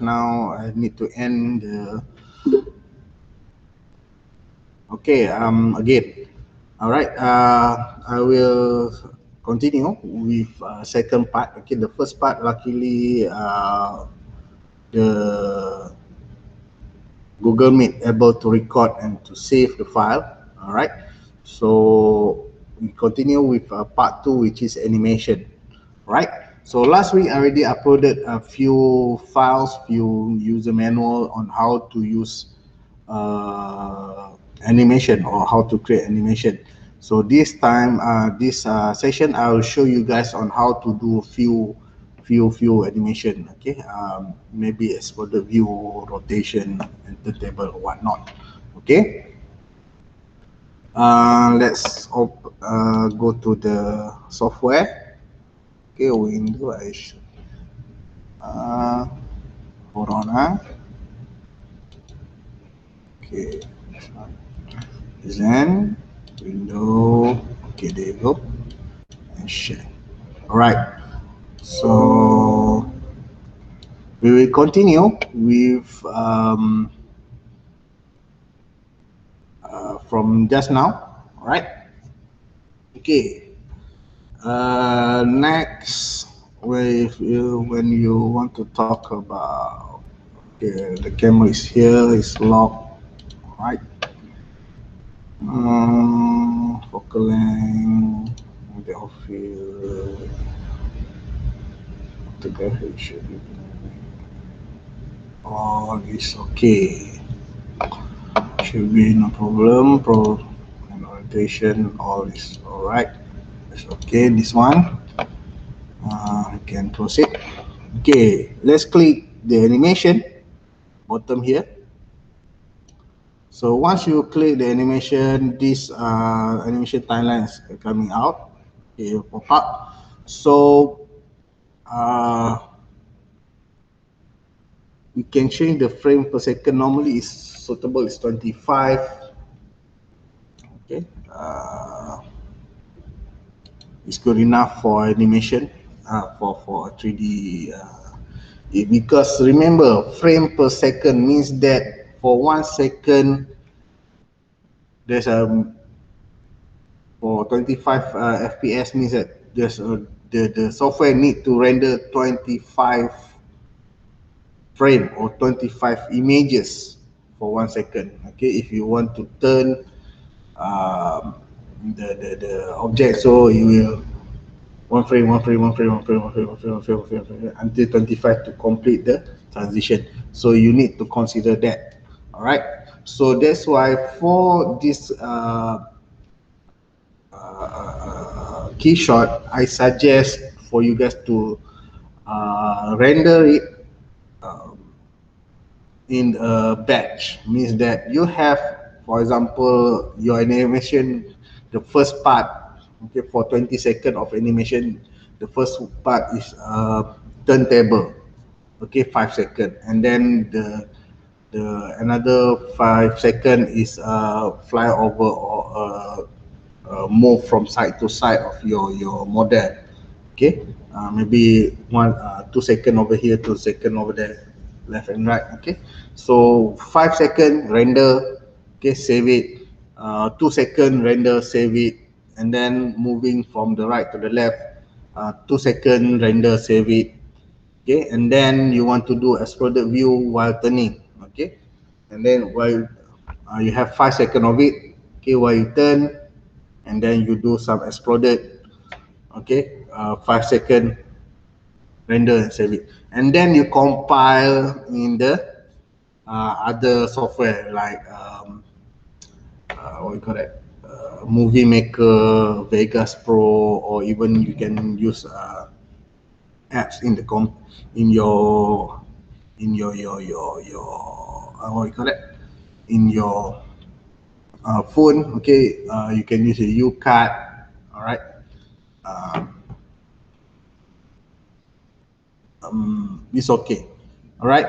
now I need to end the. Okay, again. All right, I will continue with second part. Okay, the first part, luckily, the Google Meet able to record and to save the file. All right, so we continue with part 2, which is animation. Right, so last week I already uploaded a few files, few user manual on how to use animation or how to create animation. So this time, this session, I will show you guys on how to do few animation. Okay, maybe exploded view, rotation, and turntable or whatnot. Okay, go to the software. Okay, window. I should. Uh, Hold on, Okay, design window. Okay, there you go. And share. All right. So we will continue with from just now. All right. Okay. Next, when you want to talk about, okay, the camera is here, is locked. All right. Focal length, the field, the graphic should be all is okay. Should be no problem. And orientation, all is all right. It's okay. This one, I can proceed. Okay, let's click the animation bottom here. So once you click the animation, this animation timeline is coming out. Okay, pop up. So we can change the frame per second. Normally, is suitable is 25. Okay, it's good enough for animation, for 3D. Because remember, frame per second means that for 1 second, there's a for 25 FPS means that there's the software need to render 25 frame or 25 images for 1 second. Okay, if you want to turn the object, so you will one frame until 25 to complete the transition. So you need to consider that. All right. So that's why for this Keyshot, I suggest for you guys to render it in a batch. Means that you have, for example, your animation, the first part, okay, for 20 seconds of animation, the first part is turntable, okay, 5 seconds, and then the another 5 seconds is flyover or move from side to side of your model. Okay, maybe 2 seconds over here, 2 seconds over there, left and right. Okay, so 5 seconds render, okay, save it, 2 seconds render, save it, and then moving from the right to the left, 2 seconds render, save it. Okay, and then you want to do exploded view while turning. Okay, and then while you have 5 seconds of it, okay, while you turn, and then you do some exploded, okay, 5 second render and save it, and then you compile in the other software like what you call that, movie maker, Vegas Pro, or even you can use apps in the in your what you call that, in your phone. Okay, you can use a U-card. All right. It's okay. All right.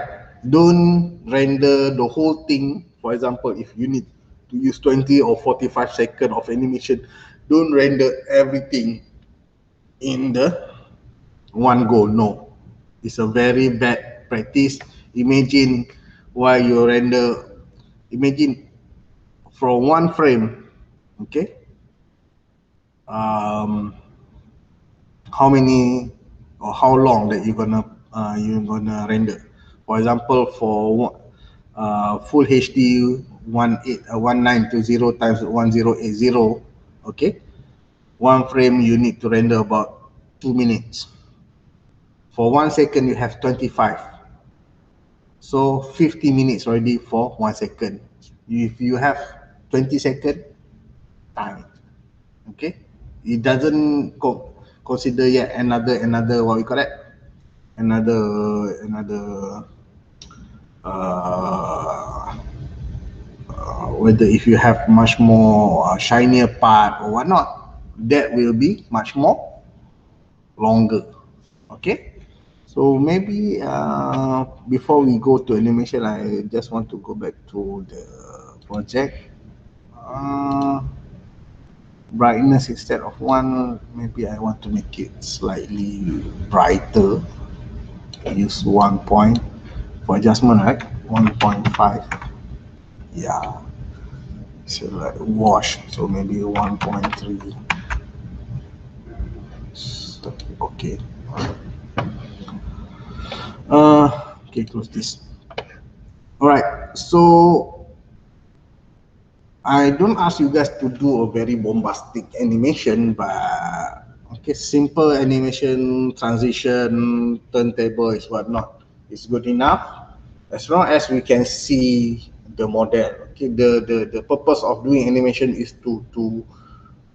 Don't render the whole thing. For example, if you need to use 20 or 45 seconds of animation, don't render everything in the one go. No, it's a very bad practice. imagine while you render, imagine from one frame, okay, how many or how long that you're gonna render. For example, for full HD 1920 times 1080, okay, one frame you need to render about 2 minutes. For 1 second you have 25, so 50 minutes already for 1 second. If you have 20 second time, okay, it doesn't consider yet another what we call that, another uh, whether if you have much more shinier part or whatnot, that will be much more longer. Okay, so maybe before we go to animation, I just want to go back to the project. Brightness, instead of 1, maybe I want to make it slightly brighter. Use 1 point for adjustment, right? 1.5. Yeah, so like wash, so maybe 1.3. So, okay. Okay, close this. All right, so I don't ask you guys to do a very bombastic animation, but okay, simple animation, transition, turntable is whatnot. It's good enough as long as we can see the model. Okay, the purpose of doing animation is to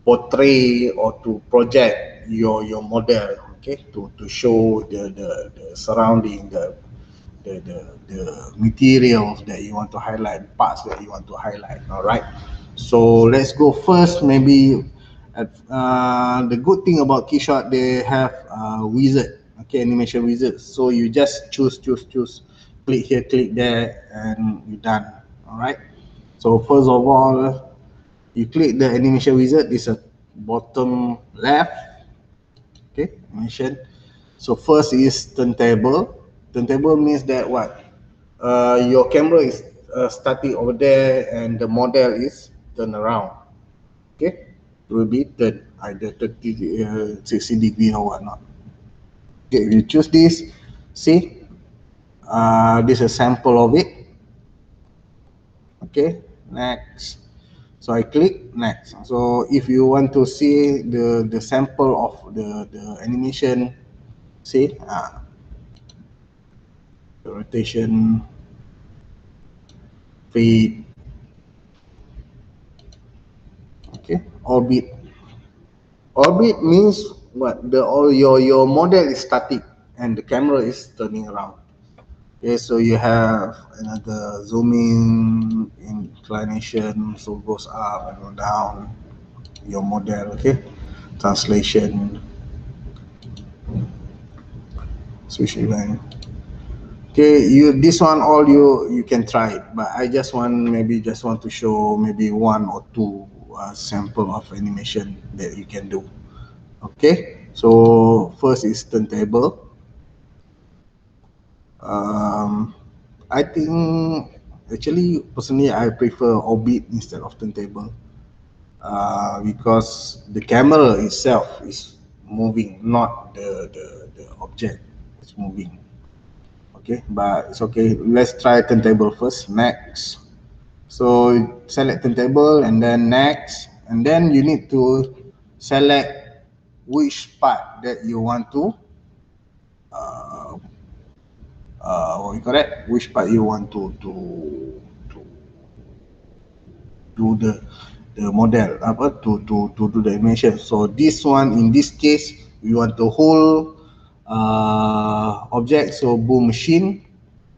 portray or to project your model. Okay, to show the surrounding, the materials that you want to highlight, parts that you want to highlight. All right, so let's go first. Maybe the good thing about Keyshot, they have wizard, okay, animation wizard. So you just choose, click here, click there, and you're done. All right, so first of all, you click the animation wizard. It's a bottom left, okay, animation. So first is turntable. Turntable means that what? Your camera is starting over there and the model is turned around. Okay, it will be turned either 30, 60 degree or whatnot. Okay, you choose this. See, this is a sample of it. Okay, next. So I click next. So if you want to see the sample of the animation, see, the rotation, fade, okay, orbit. Orbit means what? The all your model is static and the camera is turning around. Okay, so you have another zooming, inclination, so goes up and go down. Your model, okay. Translation, switch event. Okay, you this one all you can try it, but I just want to show maybe one or two sample of animation that you can do. Okay, so first is turntable. Um, I think actually personally I prefer orbit instead of turntable because the camera itself is moving, not the object is moving. Okay, but it's okay. Let's try turntable first. Next. So select turntable and then next, and then you need to select which part that you want to uh, what you call that, which part you want to do the model apa to do the animation. So this one, in this case, we want the whole object. So boom machine.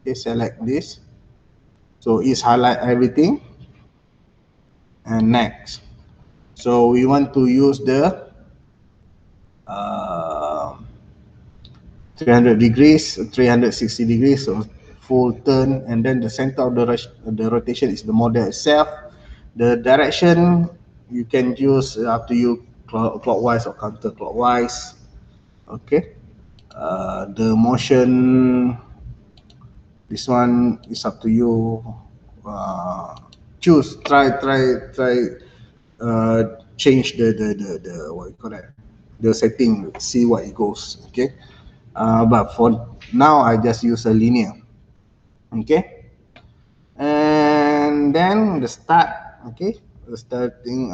Okay, select this. So it's highlight everything and next. So we want to use the uh, 300 degrees, 360 degrees, so full turn, and then the center of the rotation is the model itself. The direction you can use up to you, clockwise or counterclockwise. Okay. The motion This one is up to you. Choose, try, change the what you call that, the setting, see what it goes. Okay, but for now I just use a linear. Okay, and then the start. Okay, the starting,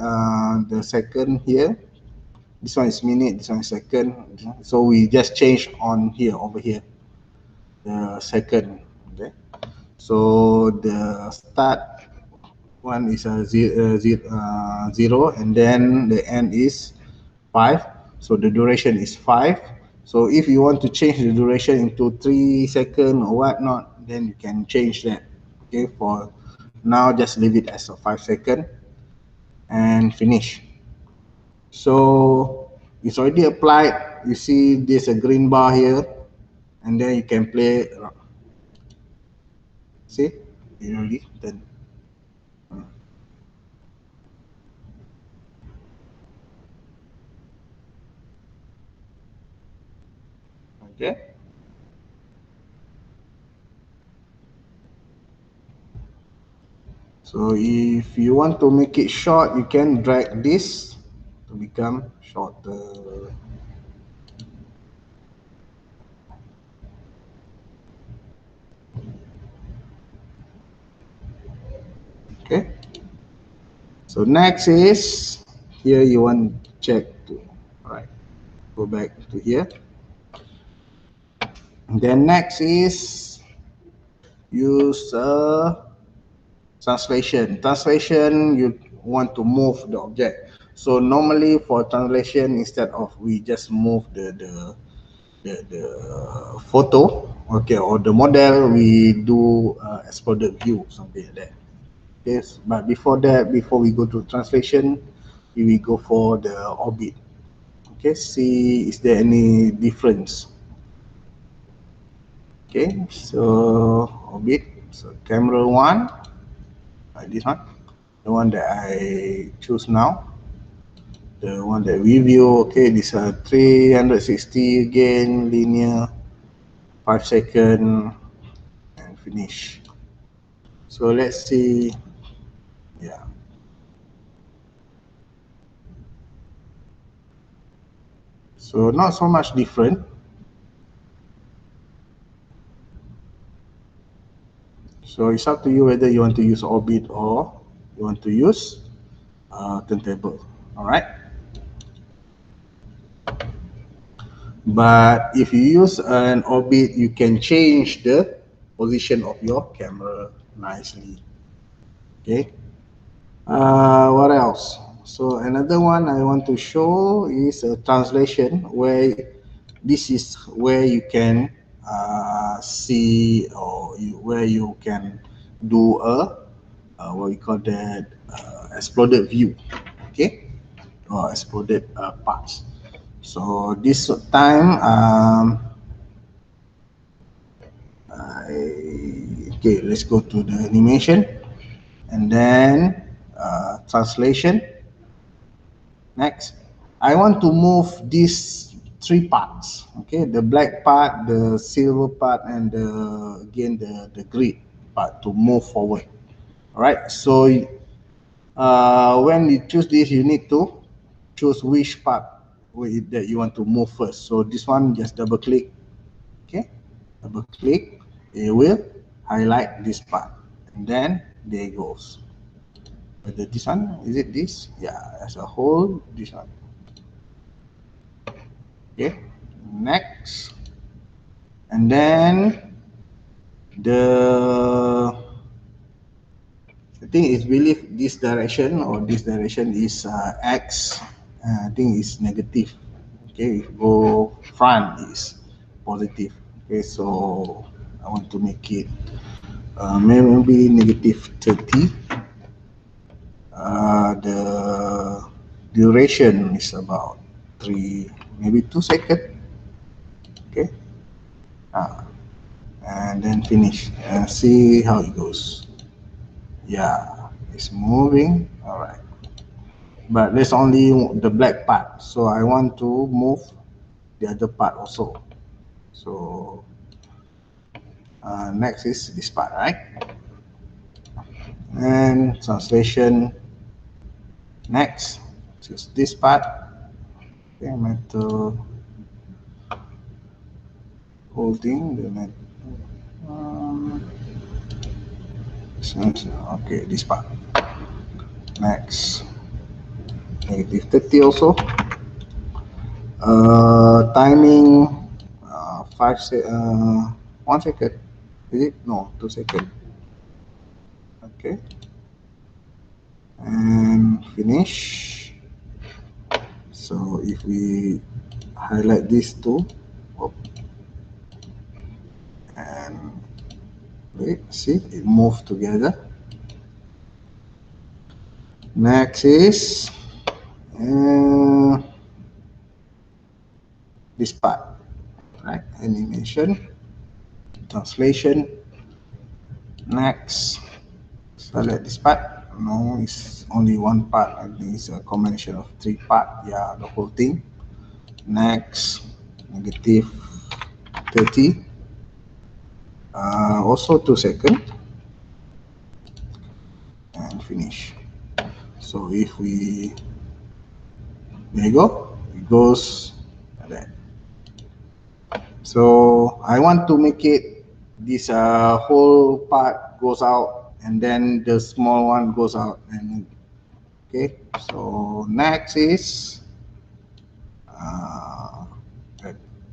the second here. This one is minute, this one is second. So we just change on here, over here, the second. Okay, so the start one is a zero, and then the end is 5. So the duration is 5. So if you want to change the duration into 3 seconds or whatnot, then you can change that. Okay, for now just leave it as a 5 second and finish. So it's already applied. You see there's a green bar here, and then you can play. See, you already done. Okay. So if you want to make it short, you can drag this to become shorter. Okay. So next is here you want check to, all right, go back to here. And then next is use translation. Translation, you want to move the object. So normally for translation, instead of we just move the photo, okay, or the model, we do exploded view, something like that. Yes, but before that, before we go to translation, we will go for the orbit. Okay, see is there any difference. Okay, so orbit, so camera one, like this one, the one that I choose now, the one that we view. Okay, this are 360 again, linear, 5 second, and finish. So let's see, yeah. So not so much different. So it's up to you whether you want to use orbit or you want to use turntable. All right. But if you use an orbit, you can change the position of your camera nicely. Okay. What else? So another one I want to show is a translation, where this is where you can see, or where you can do a what we call that, exploded view. Okay, or exploded parts. So this time, okay, let's go to the animation, and then translation. Next, I want to move these 3 parts. Okay, the black part, the silver part, and again the grid part to move forward. All right. So when you choose this, you need to choose which part that you want to move first. So this one, just double click. Okay, double click. It will highlight this part, and then there it goes. Whether this one, is it this? Yeah, as a whole, this one. Okay, next, and then the I think it's believe this direction or this direction is X. I think it's negative. Okay, if go front is positive. Okay, so I want to make it maybe negative 30. The duration is about 2 seconds. Okay, uh, and then finish and see how it goes. Yeah, it's moving. All right, but there's only the black part, so I want to move the other part also. So Next is this part, right? And translation. Next, choose this part. Okay, metal holding the metal. Okay, this part. Next, -30 also. Timing 1 second. Is it? No, 2 seconds. Okay. And finish. So if we highlight these two, and wait, see, it moved together. Next is this part, right? Animation, translation. Next, select this part. No, it's only one part. I think it's a combination of 3 parts. Yeah, the whole thing. Next, -30. Also 2 seconds. And finish. So if we, there you go, it goes like that. So I want to make it this whole part goes out and then the small one goes out. And okay, so next is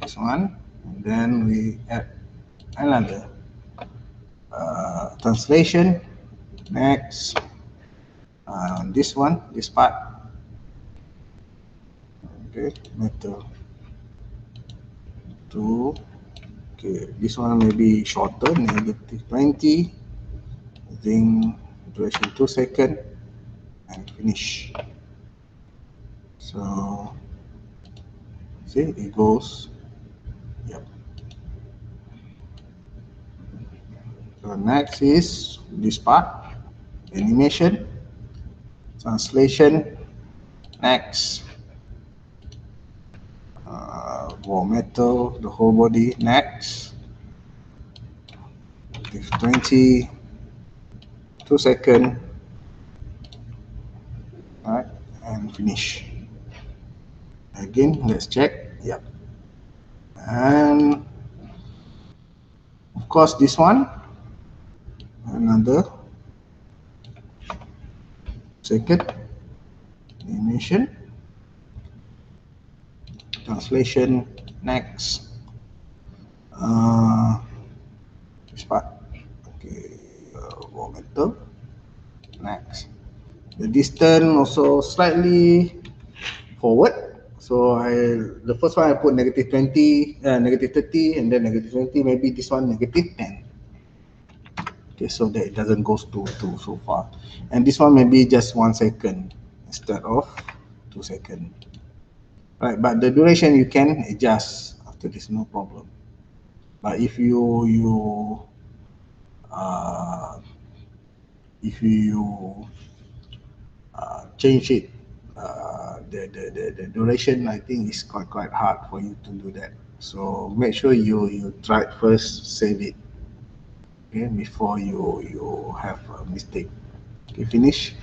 this one, and then we add another translation. Next, this one, this part. Okay, metal 2. Okay, this one may be shorter, -20. I think duration 2 seconds and finish. So see, it goes. Yep. So next is this part, animation, translation. Next, raw metal, the whole body. Next, 20, 2 seconds. Alright, and finish. Again, let's check. Yep. And of course, this one, another second, animation, translation. Next, this part. Okay, raw metal. Next, the distance also slightly forward. So the first one I put -20, -30, and then -20. Maybe this one -10. Okay, so that it doesn't go to so far. And this one maybe just 1 second instead of 2 seconds. Right, but the duration you can adjust after this, no problem. But if you change it, the duration, I think is quite hard for you to do that. So make sure you try it first, save it, okay, before you have a mistake. Okay, finish.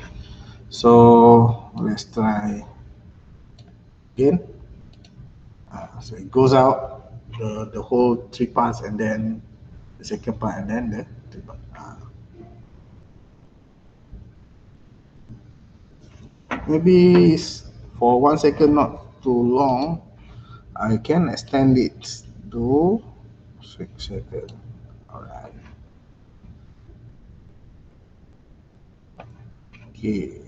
So let's try again. So it goes out the whole 3 parts, and then the second part, and then the 3 part. Maybe for 1 second, not too long. I can extend it to 6 seconds. Alright. Okay.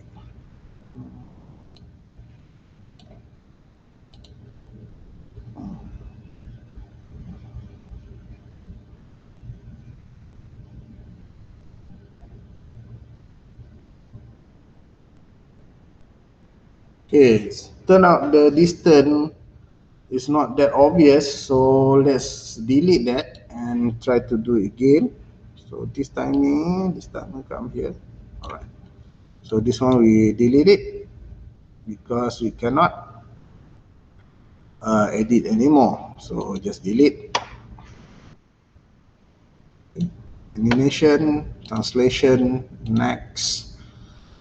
Okay. Turn out the distance is not that obvious, so let's delete that and try to do it again. So this time come here. Alright. So this one we delete it because we cannot edit anymore. So just delete. animation, translation, next.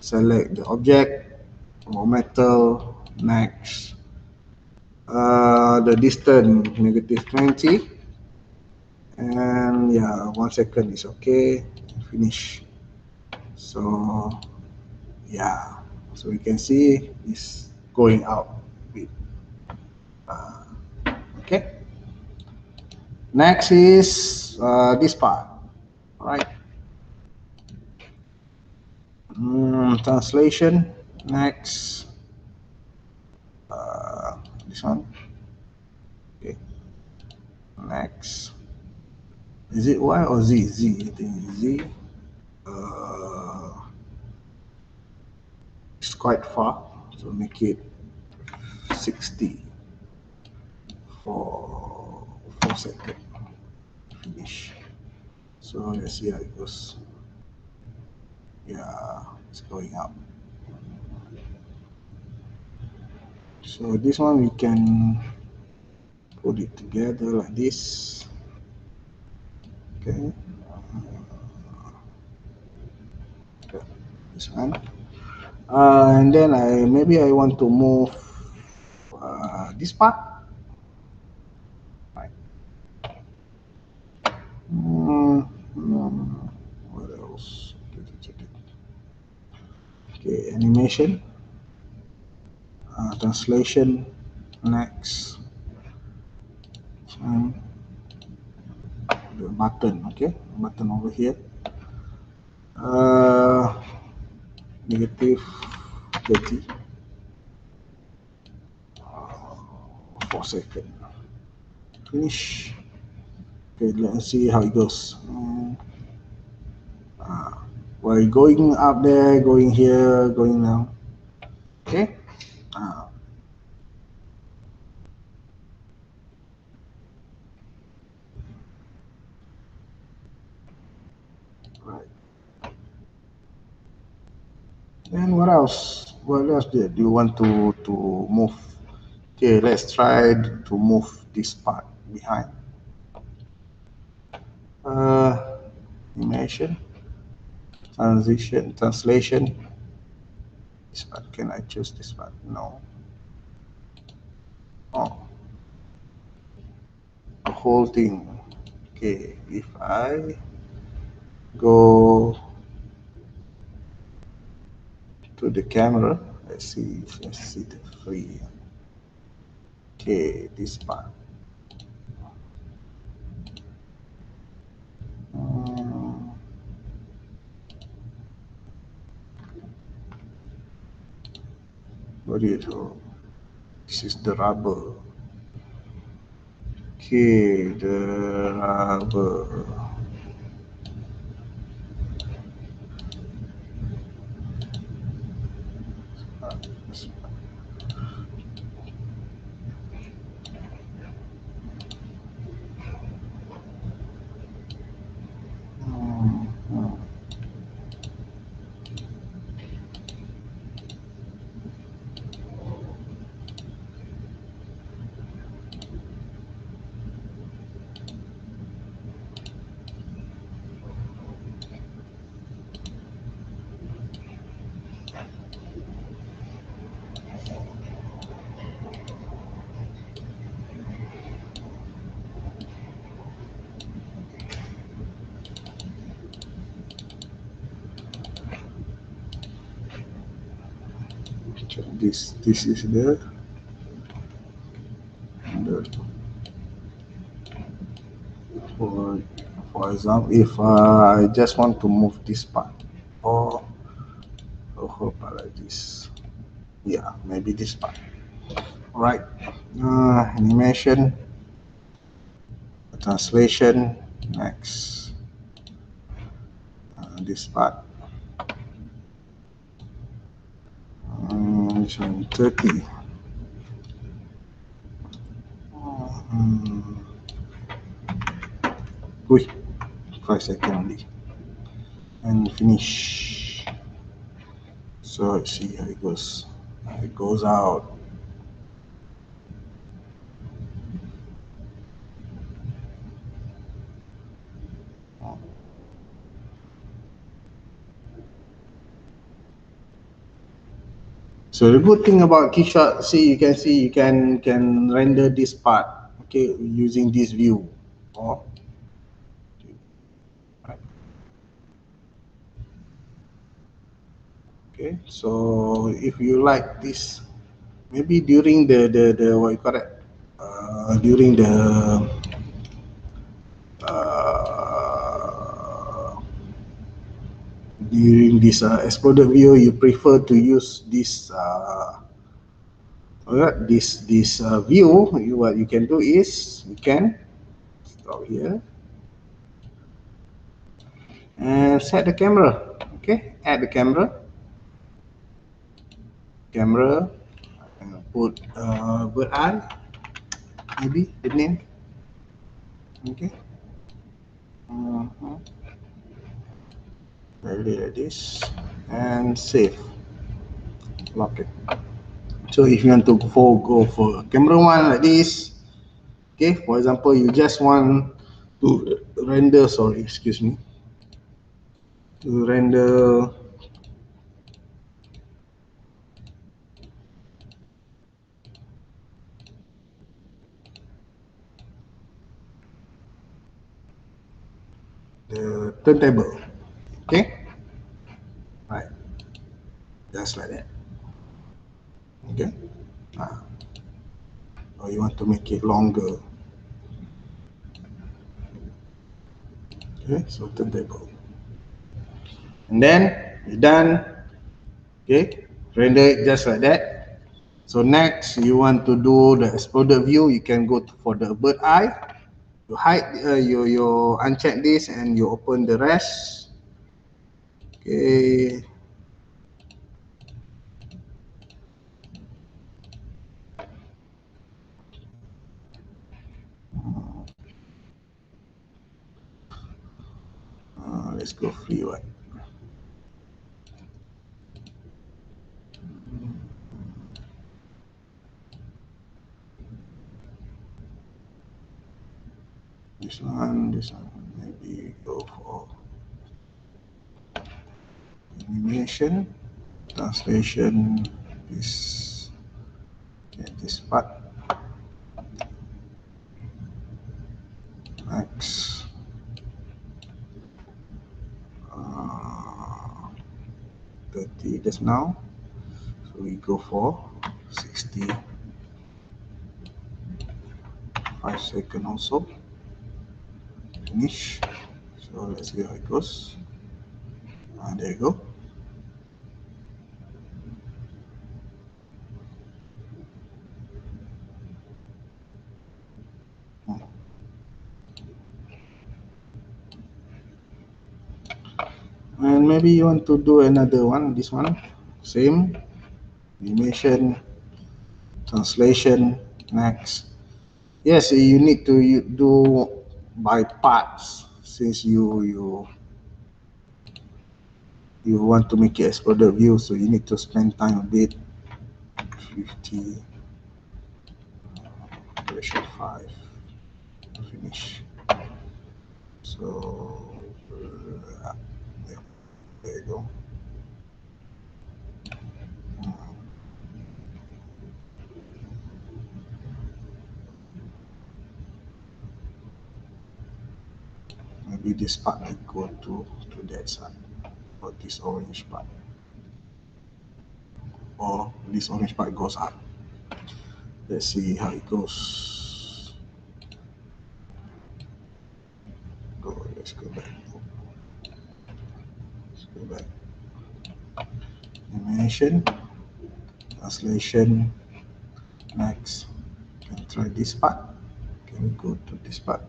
Select the object, or metal, next. The distance -20, and yeah, 1 second is okay. Finish. So yeah, so you can see it's going out a bit. Okay. Next is this part. All right. Translation. Next. This one. Okay. Next. Is it Y or Z? Z. I think Z. It's quite far, so make it 60 for 4 seconds. Finish. So let's see how it goes. Yeah, it's going up. So this one we can put it together like this. Okay. This one. And then maybe I want to move this part. Right. What else? Okay, animation, translation, next. The button, okay, button over here. -30. 4 seconds. Finish. Okay, let's see how it goes. While going up there, going here, going down. Okay. Right. And what else? What else do you want to move? Okay, let's try to move this part behind. Animation, translation. This part, can I choose this part? No. Oh, the whole thing. Okay, if I go to the camera, let's see the free. Okay, this part. What do you do? This is the rubber. Okay, the rubber. This is the for example, if I just want to move this part or a whole part like this, yeah, maybe this part. All right, animation, translation, next. This part. This one 30. 5 seconds only. And finish. So let's see how it goes. It goes out. So the good thing about Keyshot, you can render this part, okay, using this view. Or okay, so if you like this, maybe during the what you call it, during the uh, during this exploded view, you prefer to use this view. What you can do is you can stop here and set the camera. Okay, add the camera. Put bird eye, maybe the name. Okay. Uh-huh. Like this and save. Lock it. So if you want to go for camera one like this, okay, for example, you just want to render, sorry, excuse me, to render the turntable, okay, right, just like that, okay. Or you want to make it longer, okay, so turntable, and then you're done, okay, render it just like that. So next you want to do the exploded view, you can go for the bird eye. You hide, you uncheck this and you open the rest. Okay. Let's go free one. This one, maybe go for animation, translation, this, okay, this part, max, 30 just now, so we go for 60, 5 seconds also, finish, so let's see how it goes, there you go. And maybe you want to do another one, this one, same, animation, translation, next. Yes, you need to do by parts since you want to make it exploded view, so you need to spend time a bit. 50, version 5, finish. So yeah, there you go. Maybe this part will go to that side, or this orange part, or this orange part goes up. Let's see how it goes. Let's go back. Let's go back. Animation, translation, next. Can try this part. Can we go to this part?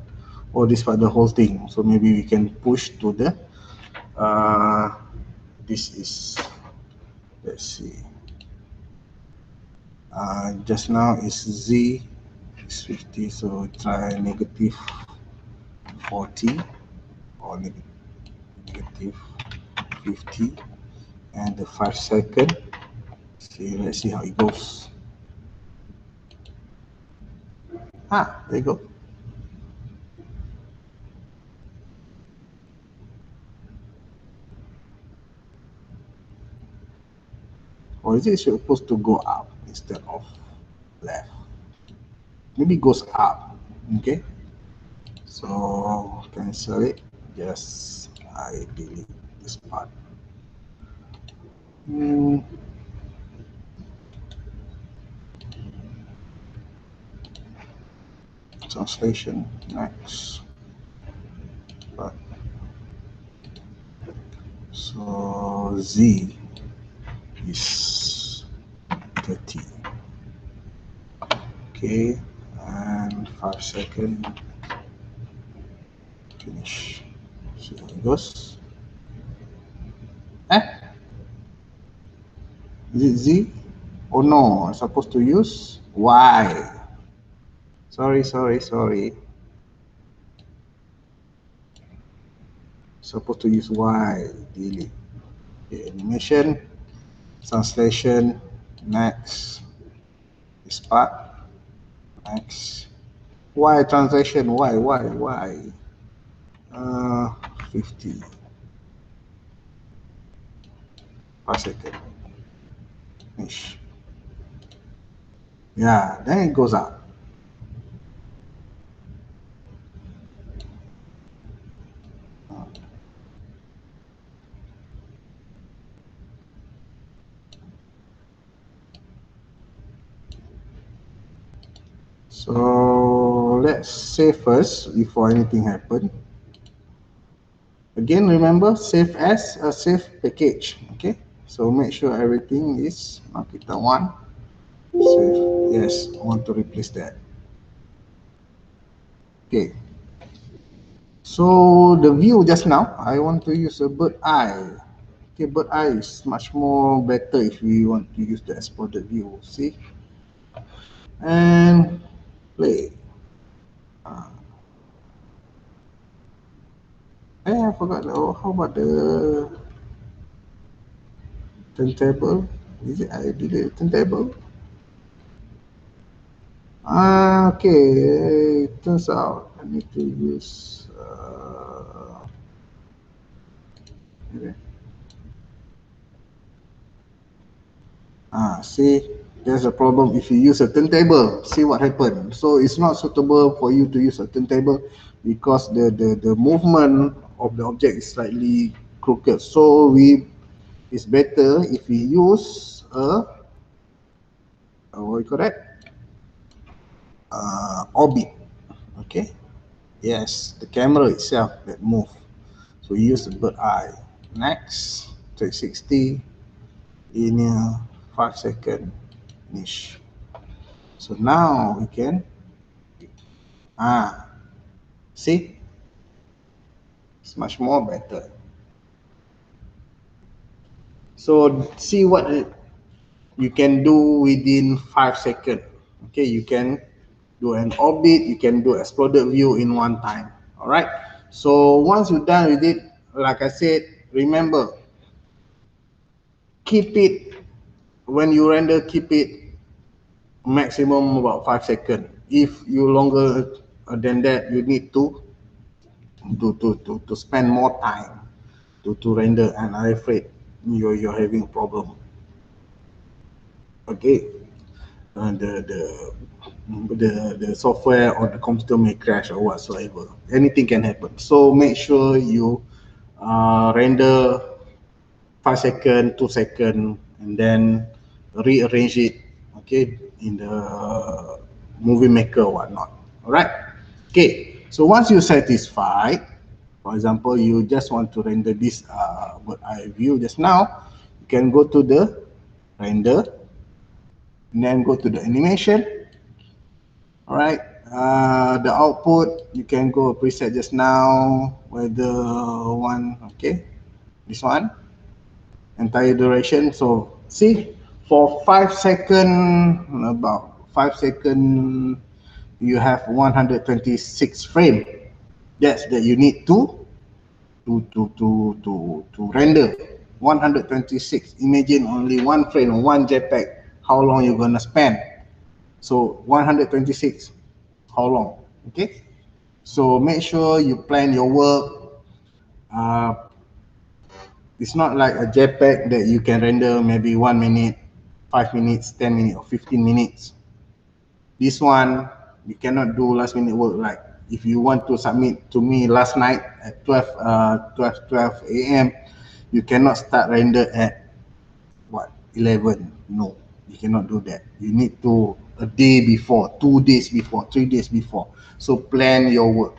Or this part, the whole thing. So maybe we can push to the. This is. Let's see. Just now is Z is 50, so try negative 40 or negative 50, and the 5 second. See, let's see how it goes. There you go. Or or is it supposed to go up instead of left? Maybe it goes up. Okay, so cancel it. Yes, I delete this part. Translation next. But so Z is 30. Okay, and 5 seconds. Finish. So it goes. Is it Z? Oh no, I'm supposed to use Y. Sorry. Supposed to use Y. Delete. Okay, animation, translation, next. This part, next. Y translation, Y. 50. 5 seconds. Finish. Yeah, then it goes up. So let's save first before anything happens. Again, remember, save as a save package. Okay, so make sure everything is kita one. Save. Yes, I want to replace that. Okay. So the view just now, I want to use a bird eye. Okay, bird eye is much more better if we want to use the exploded view. See, and play. I forgot. Oh, how about the turntable? Is it I did the turntable? Okay. It turns out I need to use. See, there's a problem if you use a turntable. See what happened. So it's not suitable for you to use a turntable because the movement of the object is slightly crooked. So it's better if we use what you call that? Orbit. Okay. Yes, the camera itself that move. So we use the bird eye. Next, 360 in 5 seconds. Finish. So now we can see, it's much more better. So see what you can do within 5 seconds. Okay, you can do an orbit, you can do exploded view in one time. All right. So once you're done with it, like I said, remember, keep it, when you render, keep it maximum about 5 seconds. If you longer than that, you need to spend more time to render, and I'm afraid you're having problem. Okay, and the software or the computer may crash or whatsoever. Anything can happen. So make sure you render 5 seconds, 2 seconds, and then rearrange it. Okay, in the movie maker or whatnot. All right. Okay. So once you're satisfied, for example, you just want to render this bird eye view just now, you can go to the render and then go to the animation. All right. The output, you can go preset just now, whether one, okay, this one, entire duration. So see, for 5 seconds, about 5 seconds, you have 126 frame. That's that you need to render 126. Imagine only one frame, one JPEG. How long you're gonna spend? So 126. How long? Okay. So make sure you plan your work. It's not like a JPEG that you can render maybe 1 minute. 5 minutes, 10 minutes, or 15 minutes. This one, you cannot do last minute work. Like if you want to submit to me last night at 12 a.m., you cannot start render at what, 11. No, you cannot do that. You need to a day before, 2 days before, 3 days before. So plan your work.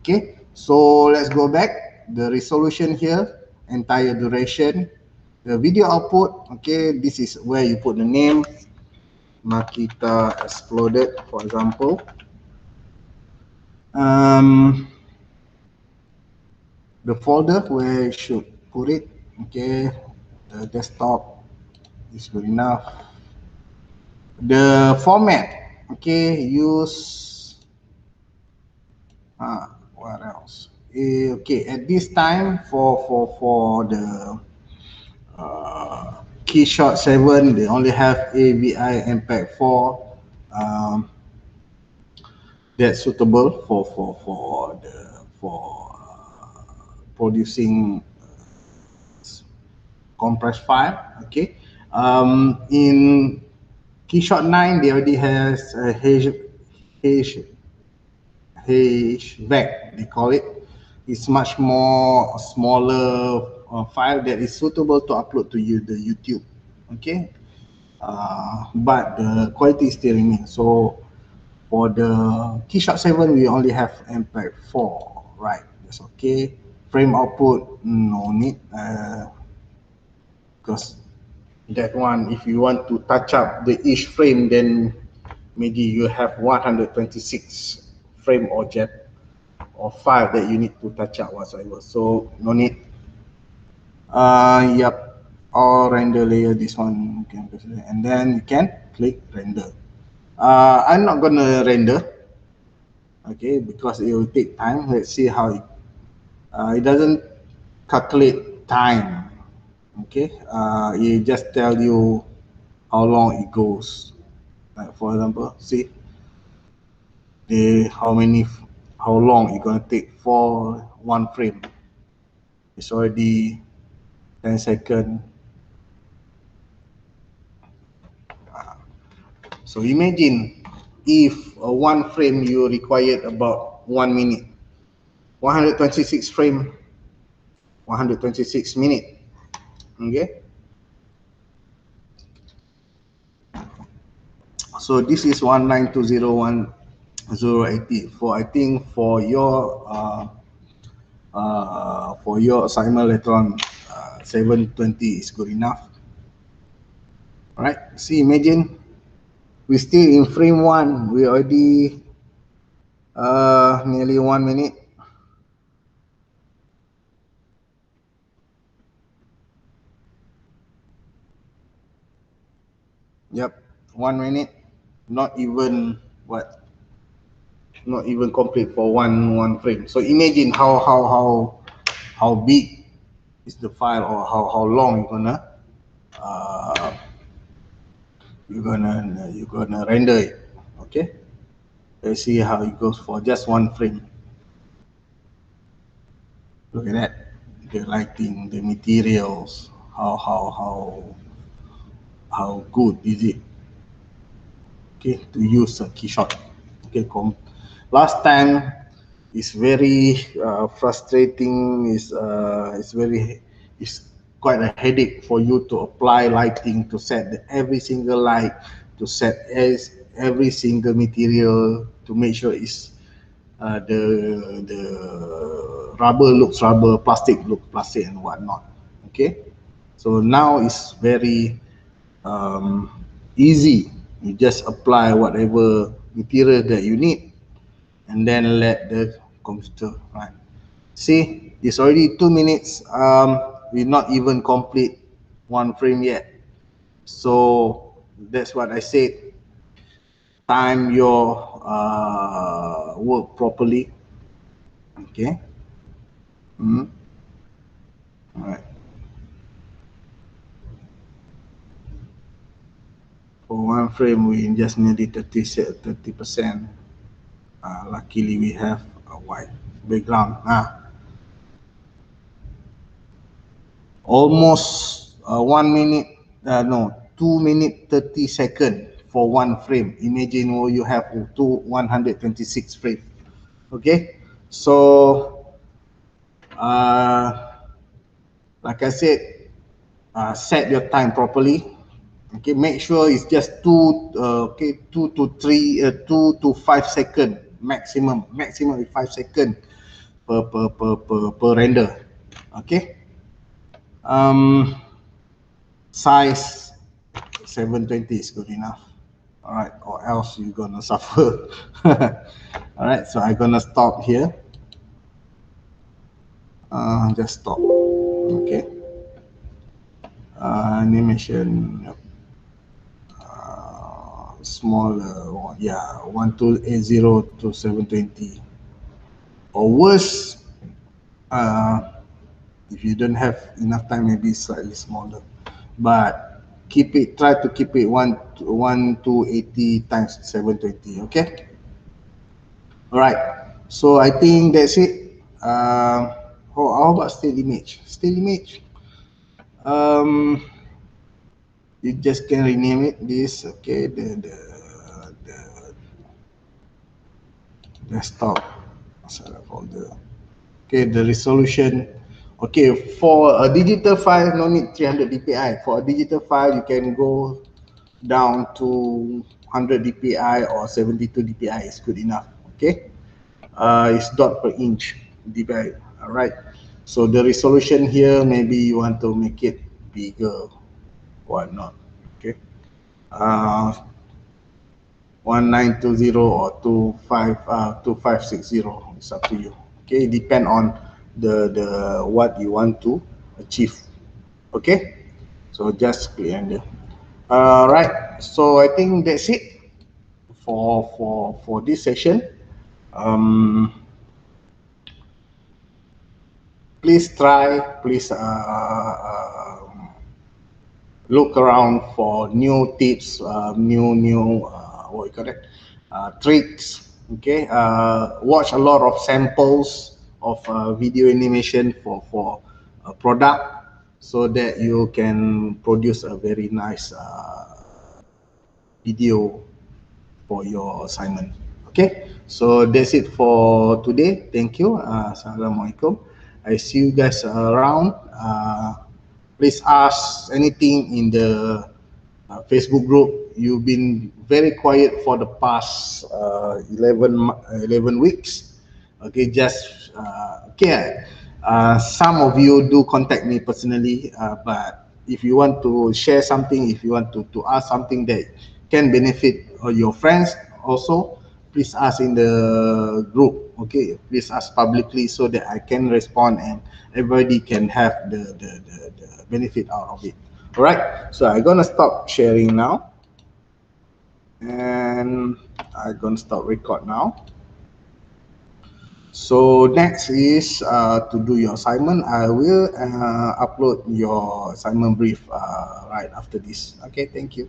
Okay, so let's go back. The resolution here, entire duration, the video output. Okay, this is where you put the name Makita Exploded, for example. The folder where you should put it. Okay, the desktop is good enough. The format, okay, use what else? Okay, at this time for the Keyshot 7, they only have AVI MPEG 4. That's suitable for producing compressed file. Okay, in Keyshot 9, they already has a hatchback, they call it. It's much more smaller file that is suitable to upload to the YouTube. Okay, but the quality still remains. So for the Keyshot 7, we only have MPEG 4, right? That's okay. Frame output, no need, because that one, if you want to touch up the each frame, then maybe you have 126 frame or jet or 5 that you need to touch up whatsoever. So no need. Yep, or render layer, this one, and then you can click render. I'm not gonna render, okay, because it will take time. Let's see how it doesn't calculate time. Okay, it just tell you how long it goes. Like for example, see how long it's gonna take for one frame. It's already 10 seconds. So imagine if one frame you required about 1 minute, 126 frame, 126 minutes. Okay. So this is 19201.080. For I think for your assignment later on, 720 is good enough. All right. See, imagine we still in frame 1. We already nearly 1 minute. Yep, 1 minute. Not even what? Not even complete for one frame. So imagine how big is the file, or how long you're gonna render it. Okay, let's see how it goes for just one frame. Look at that, the lighting, the materials, how good is it? Okay, to use a Keyshot. Okay, last time is very frustrating. It's quite a headache for you to apply lighting, to set every single light, to set every single material, to make sure it's the rubber looks rubber, plastic looks plastic, and whatnot. Okay, so now it's very easy. You just apply whatever material that you need, and then let the computer run. See, it's already 2 minutes. We're not even complete one frame yet. So that's what I said. Time your work properly. Okay. All right. For one frame, we just needed 30%. Luckily, we have a white background. Almost 1 minute. No, 2 minutes 30 seconds for one frame. Imagine you have 126 frames. Okay, so like I said, set your time properly. Okay, make sure it's just 2 to 5 seconds maximum. Maximum is 5 seconds per render. Okay. Size 720 is good enough. All right, or else you're gonna suffer. All right, so I'm gonna stop here. Just stop. Okay. Animation. Smaller, yeah, 1280 to 720, or worse, if you don't have enough time, maybe slightly smaller, but try to keep it 1280 times 720. Okay, all right, so I think that's it. How about still image? um you just can rename it this. Okay, the desktop folder. Okay, the resolution. Okay, for a digital file, no need 300 dpi. For a digital file, you can go down to 100 dpi or 72 dpi is good enough. Okay, it's dot per inch dpi. All right, so the resolution here, maybe you want to make it bigger, whatnot. Okay, 1920 or 2560. It's up to you. Okay, depend on the what you want to achieve. Okay, so just click enter. Right, so I think that's it for this session. Please try, please look around for new tips, new what you call it, tricks. Okay, watch a lot of samples of video animation for a product, so that you can produce a very nice video for your assignment. Okay, so that's it for today. Thank you. Assalamualaikum. I see you guys around. Please ask anything in the Facebook group. You've been very quiet for the past 11 weeks. Okay, just okay. Some of you do contact me personally, but if you want to share something, if you want to ask something that can benefit your friends also, please ask in the group. Okay, please ask publicly so that I can respond and everybody can have the benefit out of it. All right, so I'm gonna stop sharing now, and I'm gonna stop record now. So next is to do your assignment. I will upload your assignment brief right after this. Okay, thank you.